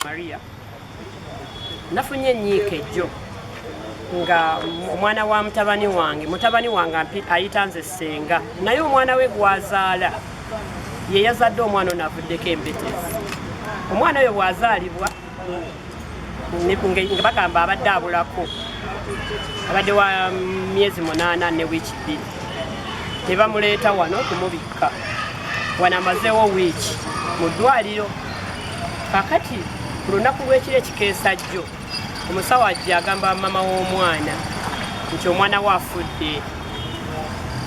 Maria nafunye nyiike jjo nga omwana wa mutabani wange ayita nze ssenga naye omwana we gwazaala ye yazadde omwana ono avuddeko embetezi. Omwana oyo bwazaalibwa nga bagamba abadde abulako abadde wa myezi 8 ne wiiki 2 ne bamuleeta wano kumubikka wano amazeewo wiiki mu ddwaliro. Kakati ku lunaku lw'ekiro ekikeesa jjo omusawo ajja agamba mama w'omwana nti omwana we afudde.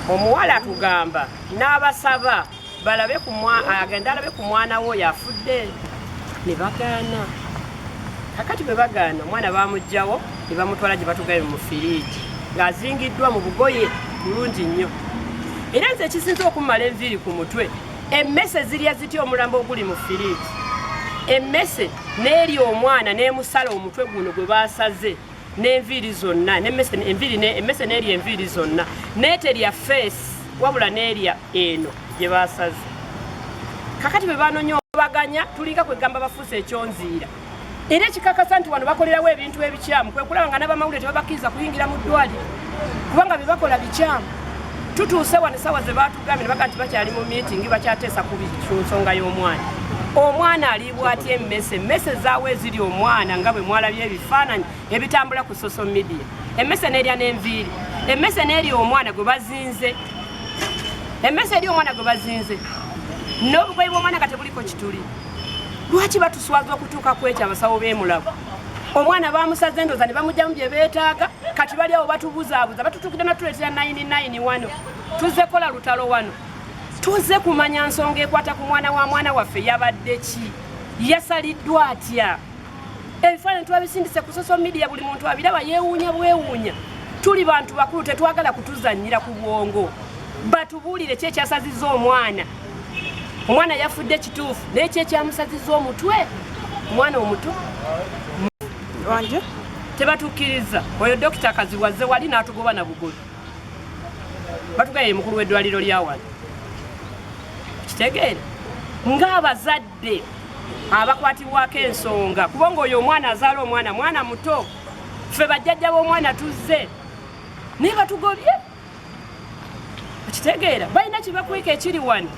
Omuwala atugamba n'abasaba agende alabe ku mwana we oyo afudde ne bagaana. Kakati bwe bagaana omwana bamugjawo ne bamutwala gye batugaye mu firiigi ng'azingiddwa mu bugoye bulungi nnyo. Era nze ekisinza okumala enviiri ku mutwe emmese zirya zitya omulambo oguli mu firiigi. Emmese n'eri omwana n'emusala omutwe guno gwe baasaze n'enviiri zonna emmese n'eri enviiri zonna n'eterya feesi wabula n'erya eno gye baasaze. Kakati bwe banoonya obaganya tulinga kwegamba bafuuse ekyonziira. Era ekikakasa nti wano bakolerawo ebintu ebikyamu kwe kulaba nga n'abamawulire tebabakkiriza kuyingira mu ddwaliro kubanga bye bakola bikyamu. Tutuuse wano essaawa ze baatugambye ne baga nti bakyali mu miitingi bakyateesa ku nsonga y'omwana. Omwana aliibwa atya emmese zaawe eziri omwana nga bwe mwalabye ebifaananyi ebitambula ku social media. Emmese n'erya n'enviiri, emmese n'eri omwana gwe bazinze, emmese eri omwana gwe bazinze n'obugoyi bw'omwana nga tebuliko kituli. Lwaki batuswaza okutuuka ku ekyo abasawo b'emulago? Omwana bamusaze endoza ne bamugyamu bye beetaaga kati bali awo batubuzaabuza batutuukira natuleetera 99 wano tuzze kola lutalo wano tuzze kumanya nsonga ekwata ku mwana wa mwana waffe yabadde ki yasaliddwa atya. Ebifaananyi twabisindise ku social media buli muntu abiraba yeewuunya bwewuunya. Tuli bantu bakulu tetwagala kutuzannyira ku bwongo batubuulire ki ekyasazizza omwana. Omwana yafudde kituufu n'eki ekyamusazizza omutwe omwana omuto wanje tebatukkiriza. Oyo dokita Kaziwazze wali n'atugoba na bugolo batugaye mukulu w'eddwaliro lya wano. Kitegeere ng'abazadde abakwatibwako ensonga kubanga oyo omwana azaala mwana muto ffe bajjajja b'omwana tuzze naye batugobye. Kitegeera balina kibakwika ekiri wano.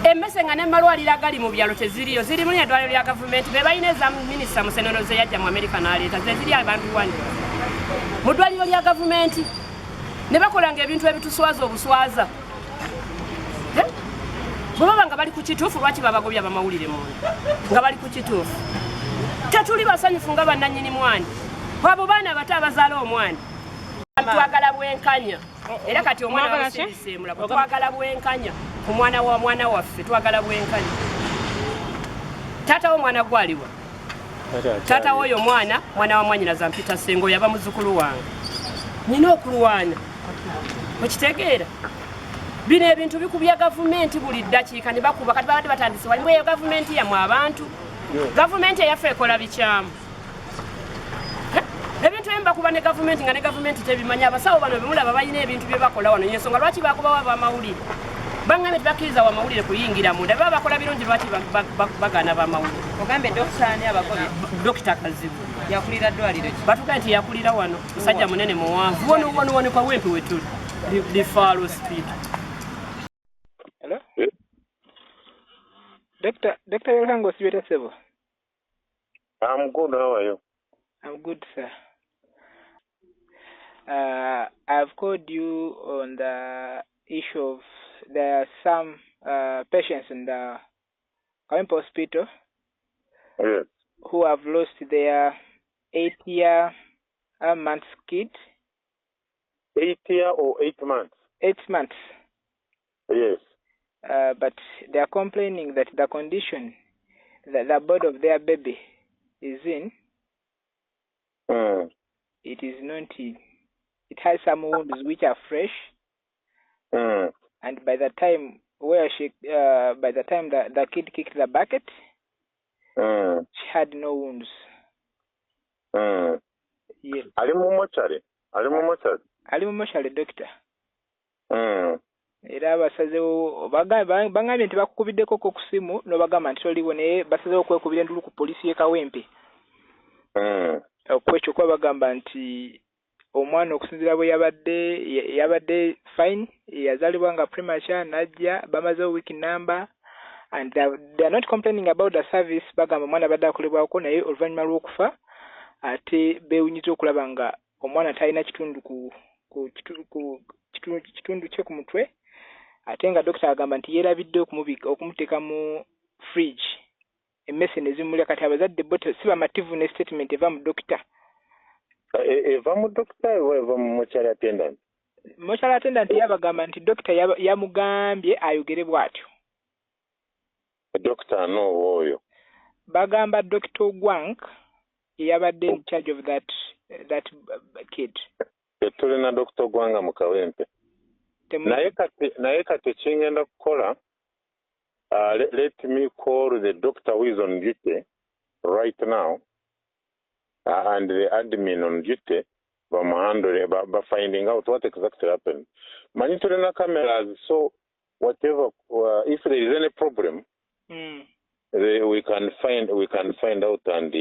Emmese nga n'amalwaliro agali mu byalo teziriyo ziri mu ddwaliro lya gavumenti be balina eza minisita Musenono ze yajja mu Amerika n'aleeta ze ziri abantu wano mu ddwaliro lya gavumenti ne bakolanga ebintu ebituswaza obuswaza. Bwe baba nga bali ku kituufu lwaki babagobya bamawulire munda nga bali ku kituufu? Tetuli basanyufu nga bannannyini mwana abo baana bato abazaala omwana. Twagala bwenkanya era kati omwana wasindise emulago twagala bwenkanya ku mwana wa mwana waffe twagala bwenkanya. Taata w'omwana gwaliwa taata w'oyo mwana wa mwanyinaza mpita Ssengo yaba muzzukulu wange nina okulwana. Okitegeera bino ebintu bikubya gavumenti buli ddakiika ne bakuba kati babadde batandise walimu eyo gavumenti yammwe abantu gavumenti eyaffe ekola bikyamu. Ebintu ebimu bakuba ne gavumenti nga ne gavumenti tebimanya. Abasawo bano bemulaba balina ebintu bye bakola wano y'ensonga lwaki bakubawo abamawulire bangambye tebakkiriza wamawulire kuyingira munda baba bakola birungi lwaki bagaana bamawulire. Ogambe dokita ani abagobye? Dokita Kazibu yakulira ddwaliro ki? batugaye nti yakulira wano musajja munene muwanvu wano kwa wempe wetuli lifaalo speed. Hello? Dr. Yolango Sibeta Sebo. I'm good, how are you? I'm good, sir. I've called you on the issue of there are some patients in the Kawempe Hospital who have lost their 8-month kid. 8 years or 8 months? 8 months. Yes. But they are complaining that the condition that the body of their baby is in, it is not. It has some wounds which are fresh, and by the time the kid kicked the bucket, she had no wounds. Yes. Ali mu mochari, doctor. era basazeewo bangambye nti bakukubiddeko ku simu n'obagamba nti toliwo naye basazeewo okwekubira endulu ku poliisi y'e Kawempe. Okwekyo kuba bagamba nti omwana okusinziira bwe yabadde fine, yazaalibwa nga premature n'ajja bamazeewo week number and they are not complaining about the service. Bagamba omwana badde akolebwako naye oluvannyuma lw'okufa ate beewunyiza okulaba nga omwana talina kitundu kitundu kye ku mutwe, ate nga dokita agamba nti yeerabidde okumuteeka mu fridge emmese ne zimulya. Kati abazadde bo si bamativu ne statement eva mu dokita. Eva mu dokita oba eva mu mortuary attendant? Mortuary attendant yabagamba nti dokita yamugambye ayogere bw'atyo. Dokita no oyo bagamba Dr. Ogwang yabadde in charge of that kid. Tetulina Dr. Ogwanga mu Kawempe. Naye kati kingenda kukola, let me call the doctor who is on duty right now and the admin on duty by finding out what exactly happened. Mani tulina cameras, so whatever, if there is any problem, we can find out and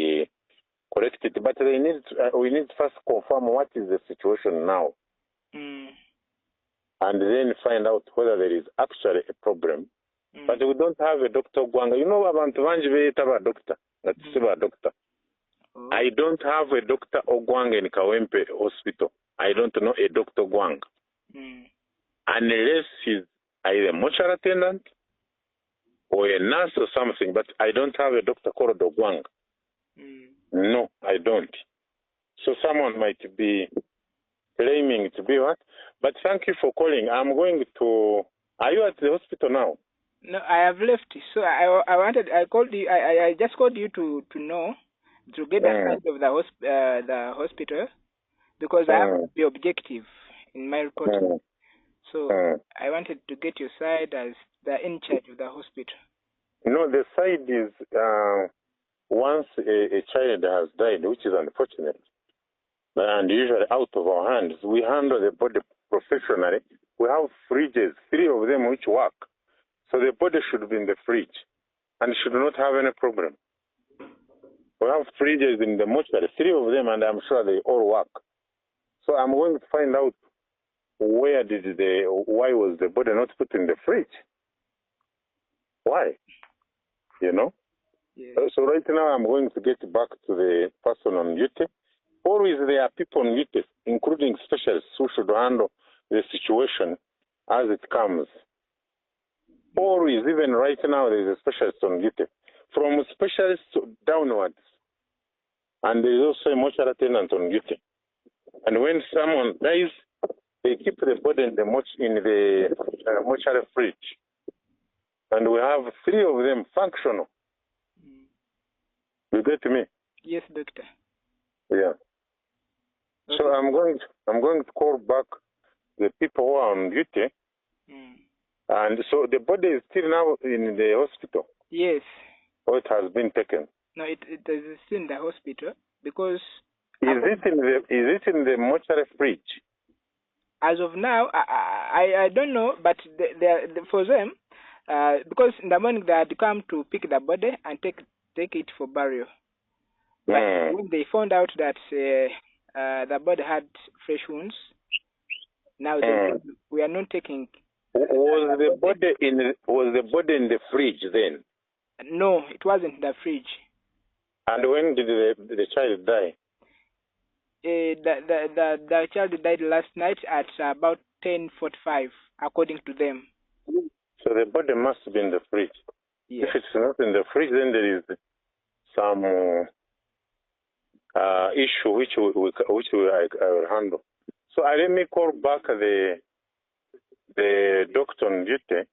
correct it. But we need to first confirm what is the situation now, and then find out whether there is actually a problem. But we don't have a Dr. Gwanga. You know, abantu banji beeta ba doctor. That's a doctor. I don't have a Dr. Ogwang in Kawempe Hospital. I don't know a Dr. Gwang. Unless he's either a mortuary attendant or a nurse or something, but I don't have a Dr. called Ogwang. No, I don't. So someone might be claiming to be what? But thank you for calling. I'm going to... Are you at the hospital now? No, I have left. So I called you. I just called you to know, to get the side of the hospital, because I have the objective in my report. So I wanted to get your side as the in charge of the hospital. No, the side is once a child has died, which is unfortunate, and usually out of our hands, we handle the body professionally. We have fridges, 3 of them which work. So the body should be in the fridge and should not have any problem. We have fridges in the mortuary, 3 of them, and I'm sure they all work. So I'm going to find out why was the body not put in the fridge? Why? You know? Yeah. So right now I'm going to get back to the person on duty. Always there are people on duty, including specialists, who should handle the situation as it comes. Always, even right now, there is a specialist on duty. From specialists downwards. And there is also a mortuary attendant on duty. And when someone dies, they keep the body in the mortuary fridge. And we have 3 of them functional. You get me? Yes, doctor. Yeah. Okay. So I'm going to call back the people who are on duty. And so the body is still now in the hospital? Yes. Or it has been taken? No, it is still in the hospital because... Is it in the mortuary fridge? As of now, I don't know, but for them, because in the morning they had come to pick the body and take it for burial. But when they found out that the body had fresh wounds, now we are not taking... Was the body in the fridge then? No, it wasn't in the fridge. And when did the child die? The child died last night at about 10:45, according to them. So the body must be in the fridge. Yes. If it's not in the fridge, then there is some issue which we will handle. So let me call back the doctor on duty,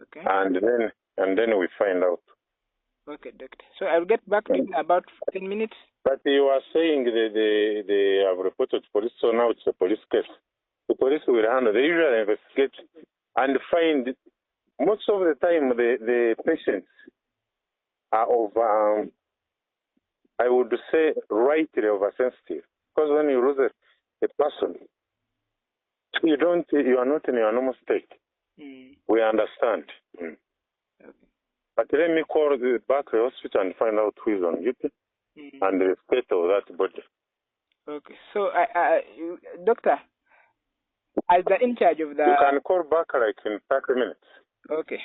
okay, and then we find out. Okay, doctor. So I'll get back in about 10 minutes. But you are saying they have reported to police, so now it's a police case. The police will handle. They usually investigate and find. Most of the time, the patients are of, I would say, rightly oversensitive. Because when you lose a person, You are not in your normal state. We understand. Okay. But let me call back the hospital and find out who is on duty and the state of that body. Okay. So, doctor, as the in charge of the... You can call back like in 30 minutes. Okay.